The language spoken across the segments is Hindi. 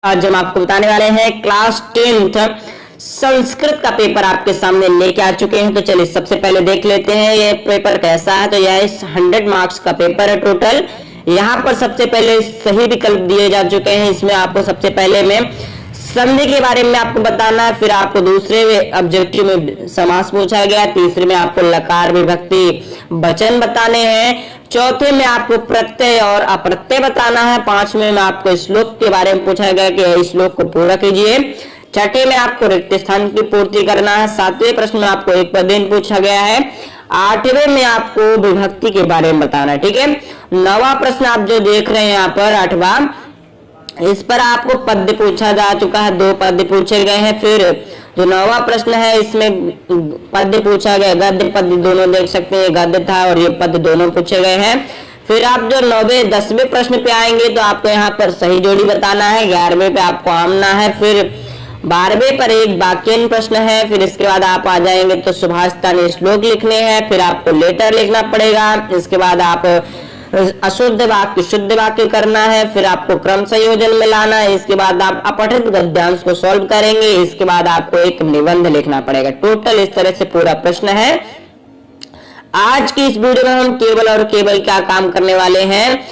आज हम आपको बताने वाले हैं क्लास 10th संस्कृत का पेपर आपके सामने लेके आ चुके हैं। तो चलिए सबसे पहले देख लेते हैं ये पेपर कैसा है। तो यह 100 मार्क्स का पेपर है टोटल। यहाँ पर सबसे पहले सही विकल्प दिए जा चुके हैं। इसमें आपको सबसे पहले में संधि के बारे में आपको बताना है, फिर आपको दूसरे ऑब्जेक्टिव में समास पूछा गया, तीसरे में आपको लकार विभक्ति वचन बताने हैं, चौथे में आपको प्रत्यय और अप्रत्यय बताना है, पांचवें में आपको श्लोक के बारे में पूछा गया कि श्लोक को पूरा कीजिए, छठे में आपको रिक्त स्थान की पूर्ति करना है, सातवें प्रश्न में आपको एक पदेन पूछा गया है, आठवें में आपको विभक्ति के बारे में बताना है। ठीक है, नवा प्रश्न आप जो देख रहे हैं यहाँ पर आठवां, इस पर आपको पद्य पूछा जा चुका है, 2 पद्य पूछे गए हैं। फिर जो नवा प्रश्न है इसमें पद्य पूछा गया, गद्य पद्य दोनों देख सकते हैं, गद्य था और ये पद्य दोनों पूछे गए हैं। फिर आप जो 9वें 10वें प्रश्न पे आएंगे तो आपको यहाँ पर सही जोड़ी बताना है, 11वें पे आपको आमना है, फिर 12वें पर एक वाक्यन प्रश्न है, फिर इसके बाद आप आ जाएंगे तो सुभाषितानी श्लोक लिखने हैं, फिर आपको लेटर लिखना पड़ेगा, इसके बाद आप अशुद्ध वाक्य शुद्ध वाक्य करना है, फिर आपको क्रम संयोजन में लाना है, इसके बाद आप अपठित गद्यांश को सॉल्व करेंगे, इसके बाद आपको एक निबंध लिखना पड़ेगा। टोटल इस तरह से पूरा प्रश्न है। आज की इस वीडियो में हम केवल और केवल क्या काम करने वाले हैं,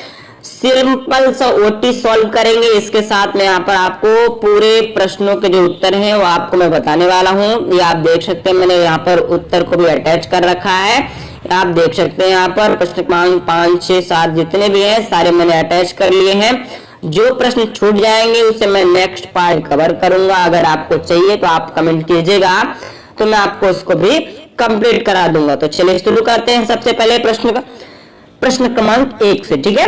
सिंपल सा ओटी सॉल्व करेंगे। इसके साथ में यहाँ पर आपको पूरे प्रश्नों के जो उत्तर हैं वो आपको मैं बताने वाला हूँ। ये आप देख सकते हैं, मैंने यहाँ पर उत्तर को भी अटैच कर रखा है। आप देख सकते हैं यहाँ पर प्रश्न क्रमांक 5, 6, 7 जितने भी हैं सारे मैंने अटैच कर लिए हैं। जो प्रश्न छूट जाएंगे उसे मैं नेक्स्ट पार्ट कवर करूंगा। अगर आपको चाहिए तो आप कमेंट कीजिएगा, तो मैं आपको उसको भी कंप्लीट करा दूंगा। तो चलिए शुरू करते हैं सबसे पहले प्रश्न क्रमांक 1 से। ठीक है,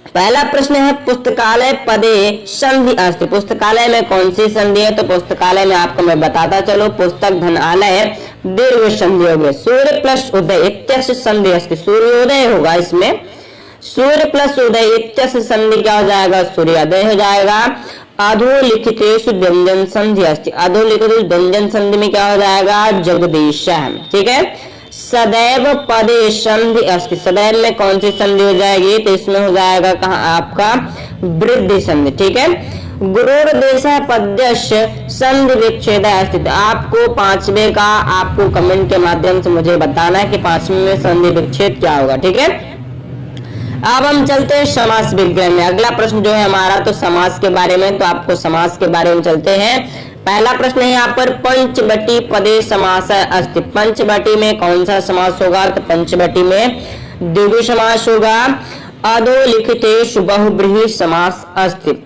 पहला प्रश्न है पुस्तकालय पदे संधि अस्ति। पुस्तकालय में कौन सी संधि है? तो पुस्तकालय में आपको मैं बताता चलो, पुस्तक धनालय दीर्घ संधि हो गया, सूर्य प्लस उदय इत्यस्य संधि अस्ति, सूर्योदय होगा इसमें, सूर्य प्लस उदय इत्यस्य संधि क्या हो जाएगा? सूर्योदय हो जाएगा। अधोलिखितेषु व्यंजन संधि अस्ति, अधोलिखित व्यंजन संधि में क्या हो जाएगा? जगदीश। ठीक है, सदैव पदे संधि अस्ति, सदैव में कौन सी संधि हो जाएगी? तो इसमें हो जाएगा कहाँ आपका? वृद्धि संधि। ठीक है, गुरुर्देश पद्यस्य संधि विच्छेद अस्ति। आपको 5वें का आपको कमेंट के माध्यम से मुझे बताना है कि 5वें में संधि विच्छेद क्या होगा। ठीक है, अब हम चलते हैं समास विग्रह में। अगला प्रश्न जो है हमारा तो समास के बारे में, तो आपको समास के बारे में चलते हैं। पहला प्रश्न है यहाँ पर पंचवटी पदे समास अस्ति, पंचवटी में कौन सा समास होगा? तो पंचवटी में द्विगु समास होगा। अधोलिखितेषु बहुब्रीहि समास अस्ति,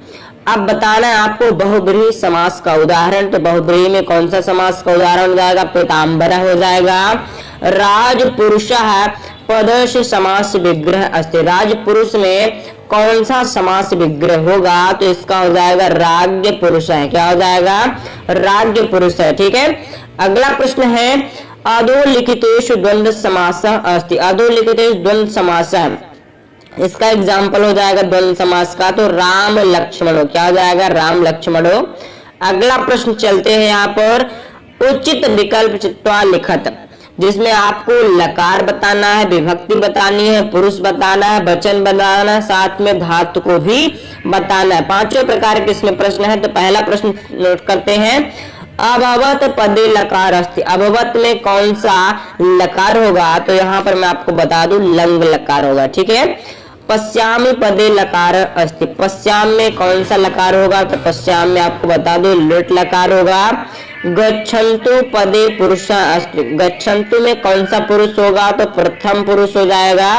अब बताना है आपको बहुब्रीहि समास का उदाहरण। तो बहुब्रीहि में कौन सा समास का उदाहरण हो जाएगा? पीताम्बर हो जाएगा। राजपुरुषः पदश समास विग्रह अस्ति, राजपुरुष में कौन सा समास विग्रह होगा? तो इसका हो जाएगा राज्य पुरुष है। क्या हो जाएगा? राज्य पुरुष है। ठीक है, अगला प्रश्न है अधोलिखितेषु द्वंद्व समास अस्ति, अधोलिखितेषु द्वंद्व समास, इसका एग्जाम्पल हो जाएगा द्वंद्व समास का, तो राम लक्ष्मणो। क्या हो जाएगा? राम लक्ष्मणो। अगला प्रश्न चलते हैं यहाँ पर उचित विकल्प चित्वा लिखत, जिसमें आपको लकार बताना है, विभक्ति बतानी है, पुरुष बताना है, वचन बताना है, साथ में धातु को भी बताना है। 5 प्रकार के इसमें प्रश्न है। तो पहला प्रश्न नोट करते हैं, अभवत पदे लकार अस्ति, अभवत में कौन सा लकार होगा? तो यहाँ पर मैं आपको बता दूं लंग लकार होगा। ठीक है, पश्यामि पदे लकार अस्ति, पश्याम में कौन सा लकार होगा? तो पश्याम में आपको बता दूं लृट लकार होगा। गच्छन्तु पदे पुरुष अस्ति, गच्छन्तु में कौन सा पुरुष होगा? तो प्रथम पुरुष हो जाएगा।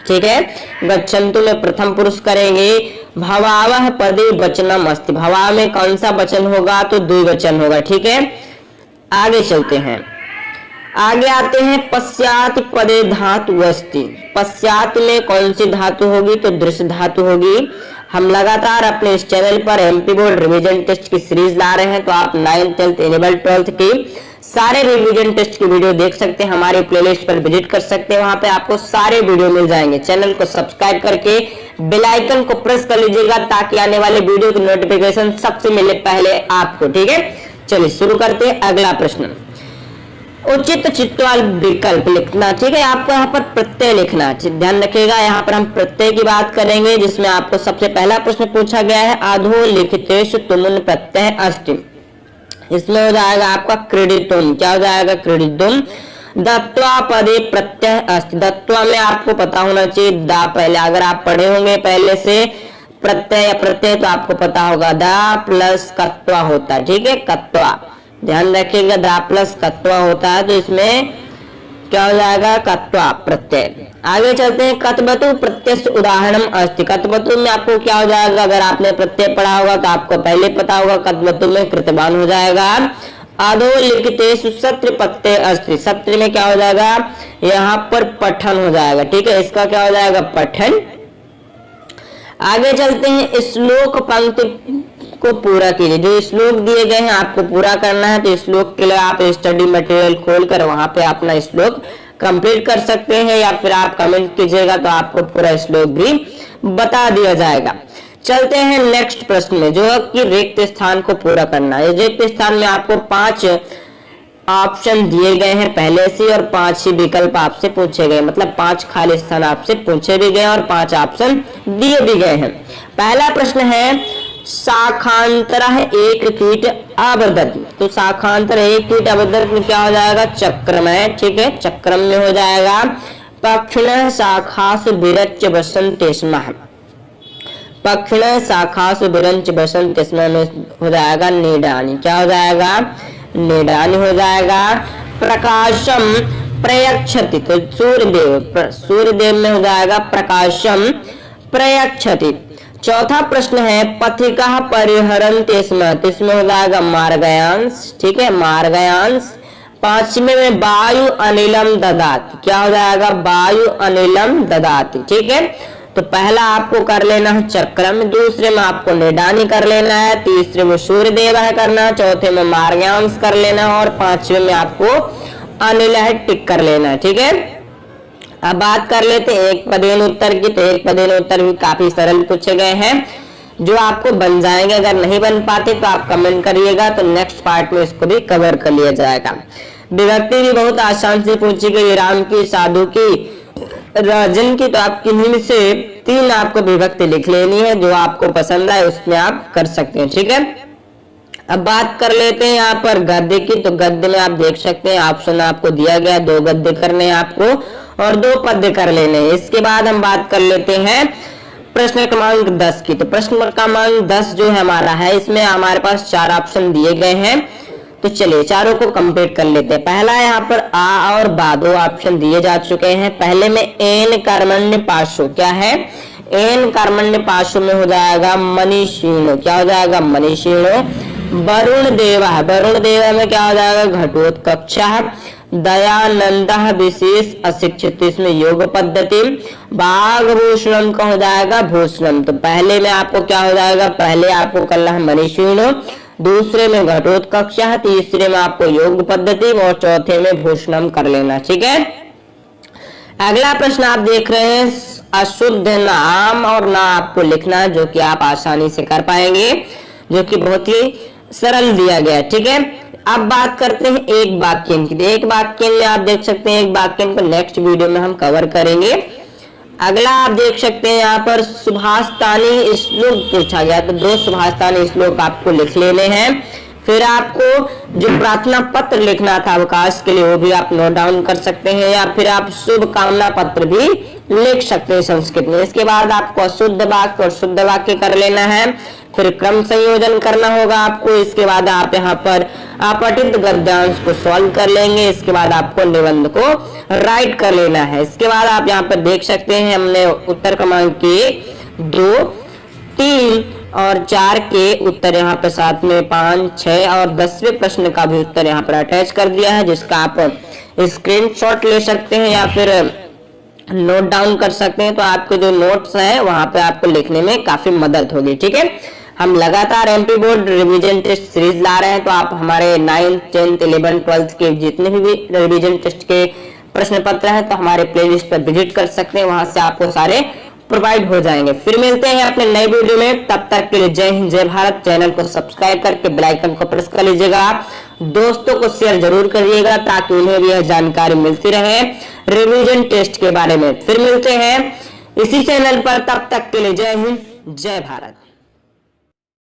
ठीक है, गच्छन्तु में प्रथम पुरुष करेंगे। भवावह पदे वचनम अस्ति, भवाव में कौन सा वचन होगा? तो द्विवचन होगा। ठीक है, आगे चलते हैं, आगे आते हैं पश्चात पदे धातु अस्ति, पश्चात में कौन सी धातु होगी? तो दृश्य धातु होगी। हम लगातार अपने इस चैनल पर एमपी बोर्ड रिवीजन टेस्ट की सीरीज ला रहे हैं, तो आप 9th 10th एनुअल 12th की सारे रिवीजन टेस्ट की वीडियो देख सकते हैं, हमारे प्लेलिस्ट पर विजिट कर सकते हैं, वहां पे आपको सारे वीडियो मिल जाएंगे। चैनल को सब्सक्राइब करके बेल आइकन को प्रेस कर लीजिएगा ताकि आने वाले वीडियो की नोटिफिकेशन सबसे मिले पहले आपको। ठीक है, चलिए शुरू करते हैं अगला प्रश्न। उचित चित्तवाल विकल्प लिखना। ठीक है, आपको यहाँ पर प्रत्यय लिखना, ध्यान रखिएगा। यहाँ पर हम प्रत्यय की बात करेंगे, जिसमें आपको सबसे पहला प्रश्न पूछा गया है अधो लिखितेषु तुमुन प्रत्यय अस्ति। इसमें हो जाएगा आपका क्रीडितुम। क्या हो जाएगा? क्रीडितुम। दत्वा पदे प्रत्यय अस्ति। दत्वा में आपको पता होना चाहिए दा, पहले अगर आप पढ़े होंगे पहले से प्रत्यय या प्रत्यय तो आपको पता होगा दा प्लस कत्वा होता है। ठीक है, कत्वा, ध्यान रखिएगा, दा प्लस कत्वा होता है, तो इसमें क्या हो जाएगा? कत्वा प्रत्यय। आगे चलते हैं, कतवतु प्रत्यय उदाहरण अस्ति। कतवतु में आपको क्या हो जाएगा? अगर आपने प्रत्यय पढ़ा होगा तो आपको पहले पता होगा, कतवतु में कृतवान हो जाएगा। अधो लिखितेषु सत्र प्रत्यय अस्ति। सत्र में क्या हो जाएगा? यहाँ पर पठन हो जाएगा। ठीक है, इसका क्या हो जाएगा? पठन। आगे चलते हैं, श्लोक पंक्ति को पूरा कीजिए। जो श्लोक दिए गए हैं आपको पूरा करना है, तो श्लोक के लिए आप स्टडी मटेरियल खोलकर वहां पे अपना श्लोक कंप्लीट कर सकते हैं, या फिर आप कमेंट कीजिएगा तो आपको पूरा श्लोक भी बता दिया जाएगा। चलते हैं नेक्स्ट प्रश्न में, जो है कि रिक्त स्थान को पूरा करना है। रिक्त स्थान में आपको 5 ऑप्शन दिए गए हैं पहले से, और 5 ही विकल्प आपसे पूछे गए, मतलब 5 खाली स्थान आपसे पूछे भी गए और 5 ऑप्शन दिए भी गए हैं। पहला प्रश्न है शाखांतर एक कीट अवदत। तो शाखांतर एक कीट अवदत में क्या हो जाएगा? चक्रम है। ठीक है, चक्रम में हो जाएगा पक्षिण शाखासु विरच बसंते स्म। पक्षिण शाखासु विरच बसंते स्म में हो जाएगा नीडानी। क्या हो जाएगा? नीडानी हो जाएगा। प्रकाशम प्रयच्छति, तो सूर्यदेव में हो जाएगा प्रकाशम प्रयच्छति। चौथा प्रश्न है पथिका परिहरन्ति स्म, इसमें हो जाएगा मार्गयांश। ठीक है, मार्गयांश। पांचवें में वायु अनिलम ददाति। क्या हो जाएगा? वायु अनिलम ददाति। ठीक है, तो पहला आपको कर लेना है चक्रम, दूसरे में आपको निडानी कर लेना है, तीसरे में सूर्यदेव है करना, चौथे में मार्गयांश कर लेना है, और पांचवें में आपको अनिल है टिक कर लेना है। ठीक है, अब बात कर लेते हैं एक पदेन उत्तर की। तो एक पदेन उत्तर भी काफी सरल पूछे गए हैं, जो आपको बन जाएंगे। अगर नहीं बन पाते तो आप कमेंट करिएगा, तो नेक्स्ट पार्ट में इसको भी कवर कर लिया जाएगा। विभक्ति भी बहुत आसान से पूछी गई, राम की, साधु की, राजन की। तो आप किन्हीं से 3 आपको विभक्ति लिख लेनी है, जो आपको पसंद आए उसमें आप कर सकते हैं। ठीक है, अब बात कर लेते हैं यहाँ पर गद्य की। तो गद्य में आप देख सकते हैं ऑप्शन आपको दिया गया, 2 गद्य करने हैं आपको और 2 पद्य कर लेने हैं। इसके बाद हम बात कर लेते हैं प्रश्न क्रमांक 10 की। तो प्रश्न क्रमांक 10 जो है हमारा है, इसमें हमारे पास 4 ऑप्शन दिए गए हैं। तो चलिए चारों को कंप्लीट कर लेते हैं। पहला यहाँ पर आ और बा 2 ऑप्शन दिए जा चुके हैं। पहले में एन कर्मण्य पाशु, क्या है? एन कर्मण्य पाशु में हो जाएगा मनीषीणो। क्या हो जाएगा? मनीषीणो। वरुण देवा, वरुण देवा में क्या हो जाएगा? घटोत्कचा। दयानंद विशेष अशिक्षित, इसमें योग पद्धति। बाघभूषणम का हो जाएगा भूषणम। तो पहले में आपको क्या हो जाएगा? पहले आपको करना है मनीषीणो, दूसरे में घटोत्कचा, तीसरे में आपको योग पद्धति और चौथे में भूषणम कर लेना। ठीक है, अगला प्रश्न आप देख रहे हैं अशुद्ध नाम और ना आपको लिखना है, जो कि आप आसानी से कर पाएंगे, जो कि बहुत ही सरल दिया गया। ठीक है, अब बात करते हैं एक वाक्य की। एक वाक्य में आप देख सकते हैं, एक वाक्य को नेक्स्ट वीडियो में हम कवर करेंगे। अगला आप देख सकते हैं यहाँ पर सुभाषतानी श्लोक पूछा गया, तो 2 सुभाषतानी श्लोक आपको लिख लेने हैं। फिर आपको जो प्रार्थना पत्र लिखना था अवकाश के लिए, वो भी आप नोट डाउन कर सकते हैं, या फिर आप शुभकामना पत्र भी लिख सकते हैं संस्कृत में। इसके बाद आपको अशुद्ध वाक्य और शुद्ध वाक्य कर लेना है, फिर क्रम संयोजन करना होगा आपको। इसके बाद आप यहाँ पर अपठित गद्यांश को सॉल्व कर लेंगे। इसके बाद आपको निबंध को राइट कर लेना है। इसके बाद आप यहाँ पर देख सकते हैं हमने उत्तर क्रमांक के 2, 3 और 4 के उत्तर यहाँ पर साथ में 5, 6 और 10वें प्रश्न का भी उत्तर यहाँ पर अटैच कर दिया है, जिसका आप स्क्रीनशॉट ले सकते हैं या फिर नोट डाउन कर सकते हैं। तो आपके जो नोट्स हैं वहां पे आपको लिखने में काफी मदद होगी। ठीक है, हम लगातार MP board revision test series ला रहे हैं, तो आप हमारे 9th, 10th, 11th, 12th के जितने भी रिवीजन टेस्ट के प्रश्न पत्र हैं, तो हमारे प्लेलिस्ट पर विजिट कर सकते हैं, वहां से आपको सारे प्रोवाइड हो जाएंगे। फिर मिलते हैं अपने नए वीडियो में, तब तक के लिए जय हिंद, जय भारत। चैनल को सब्सक्राइब करके बेल आइकन को प्रेस कर लीजिएगा दोस्तों को शेयर जरूर करिएगा ताकि उन्हें भी यह जानकारी मिलती रहे रिवीजन टेस्ट के बारे में। फिर मिलते हैं इसी चैनल पर, तब तक के लिए जय हिंद जय भारत।